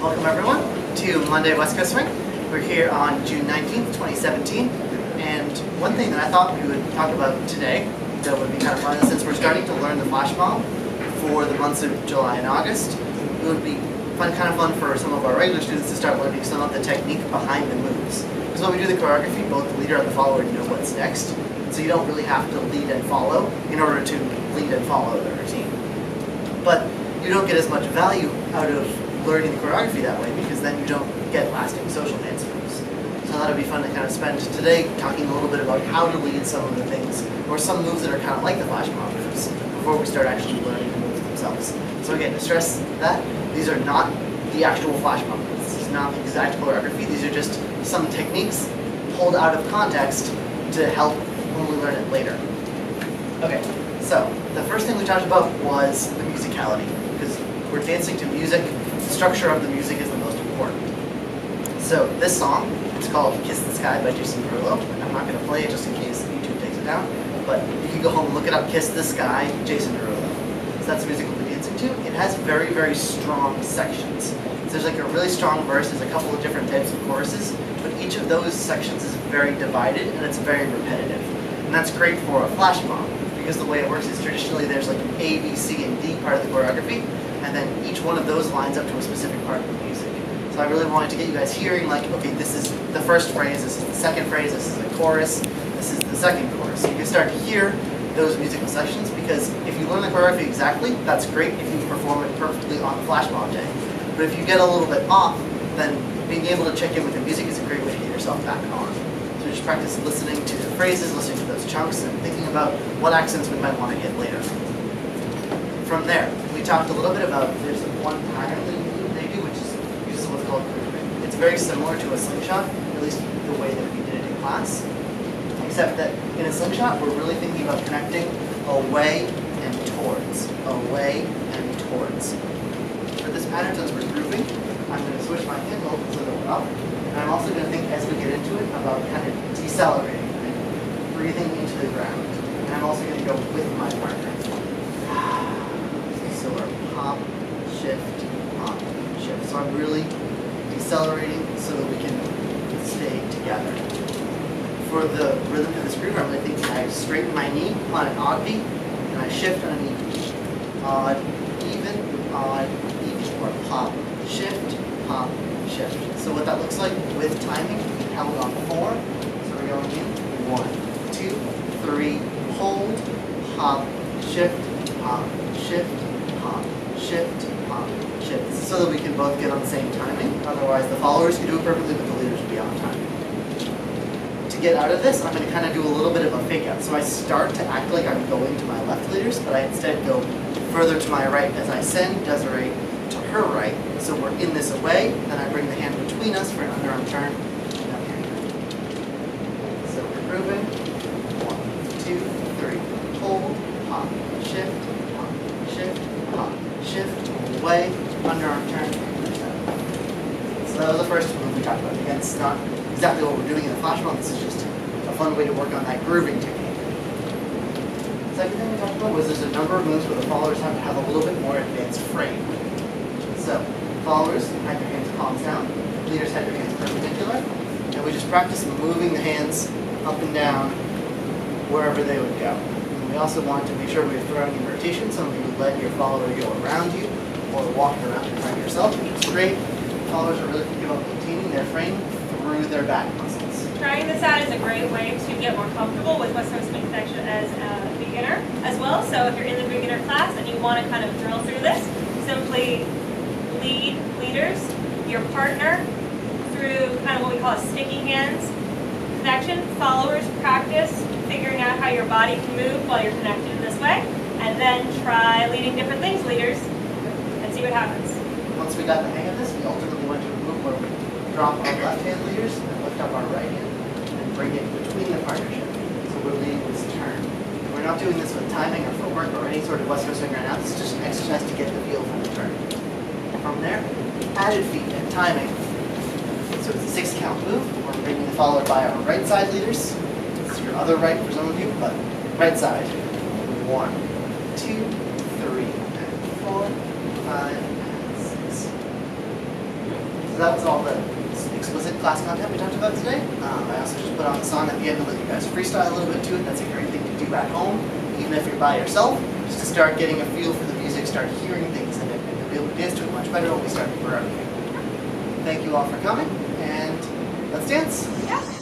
Welcome everyone to Monday West Coast Swing. We're here on June 19th, 2017, and one thing that I thought we would talk about today that would be kind of fun, since we're starting to learn the flash mob for the months of July and August, it would be kind of fun for some of our regular students to start learning some of the technique behind the moves. Because when we do the choreography, both the leader and the follower know what's next, so you don't really have to lead and follow in order to lead and follow the routine. But you don't get as much value out of learning the choreography that way, because then you don't get lasting social dance moves. So I thought it would be fun to kind of spend today talking a little bit about how to lead some of the things, or some moves that are kind of like the flash mob moves, before we start actually learning the moves themselves. So again, to stress that, these are not the actual flash mob moves. This is not the exact choreography. These are just some techniques pulled out of context to help when we learn it later. Okay, so the first thing we talked about was the musicality, because we're dancing to music. The structure of the music is the most important. So this song, it's called Kiss the Sky by Jason Derulo. I'm not going to play it just in case YouTube takes it down, but you can go home and look it up, Kiss the Sky, Jason Derulo. So that's the music we'll be dancing to. It has very, very strong sections. So there's like a really strong verse, there's a couple of different types of choruses, but each of those sections is very divided and it's very repetitive. And that's great for a flash mob, because the way it works is traditionally there's like an A, B, C, and D part of the choreography, and then each one of those lines up to a specific part of the music. So I really wanted to get you guys hearing, like, okay, this is the first phrase, this is the second phrase, this is the chorus, this is the second chorus. So you can start to hear those musical sections, because if you learn the choreography exactly, that's great if you perform it perfectly on the flash mob day. But if you get a little bit off, then being able to check in with the music is a great way to get yourself back on. So just practice listening to the phrases, listening to those chunks, and thinking about what accents we might want to hit later. From there, we talked a little bit about there's one pattern that they do, which uses what's called grooving. It's very similar to a slingshot, at least the way that we did it in class, except that in a slingshot, we're really thinking about connecting away and towards, away and towards. For this pattern, since we're grooving, I'm going to switch my handle so that we're up, and I'm also going to think, as we get into it, about kind of decelerating, right? Breathing into the ground. And I'm also going to go with my partner. So we're pop, shift, shift. So I'm really decelerating so that we can stay together. For the rhythm to this groove, I'm going to think I straighten my knee on an odd beat, and I shift on an even beat. Odd, even, or pop, shift, pop, shift. So what that looks like with timing, we held on 4. So we're going in 1, 2, 3, hold, pop, shift, pop, shift, pop, shift, pop, shift, so that we can both get on the same timing. Otherwise, the followers can do it perfectly, but the leaders will be on time. To get out of this, I'm going to kind of do a little bit of a fake out. So I start to act like I'm going to my left leaders, but I instead go further to my right as I send Desiree to her right. So we're in this away, then I bring the hand between us for an underarm turn. So we're grooving. 1, 2, 3, hold, pop, shift, pop, shift, away, underarm turn. So that was the first move we talked about. Again, it's not exactly what we're doing in the flash mob. This is just a fun way to work on that grooving technique. The second thing we talked about was there's a number of moves where the followers have to have a little bit more advanced frame. So followers have your hands palms down, leaders have your hands perpendicular, and we just practice moving the hands up and down wherever they would go. And we also want to make sure we're throwing in rotation. Some of you would let your follower go around you or walk around in front of yourself, which is great. Followers are really thinking about maintaining their frame through their back muscles. Trying this out is a great way to get more comfortable with West Coast Swing section as a beginner as well. So if you're in the beginner class and you want to kind of drill through this, simply lead leaders, your partner, through kind of what we call a sticky hands connection. Followers practice figuring out how your body can move while you're connected in this way, and then try leading different things, leaders, and see what happens. Once we got the hang of this, we ultimately went to a move where we drop our left hand leaders and lift up our right hand and bring it between the partnership. So we're leading this turn. We're not doing this with timing or footwork or any sort of West Coast Swing right now. This is just an exercise to get the feel for the turn. From there, added feet and timing. So it's a 6-count move. We're bringing the follower by our right side leaders. It's your other right for some of you, but right side. 1, 2, 3, and 4, 5, and 6. class content we talked about today. I also just put on the song at the end to let you guys freestyle a little bit to it. That's a great thing to do at home, even if you're by yourself, just to start getting a feel for the music, start hearing things, and you'll be able to dance to it much better when we start choreography. Thank you all for coming, and let's dance. Yeah.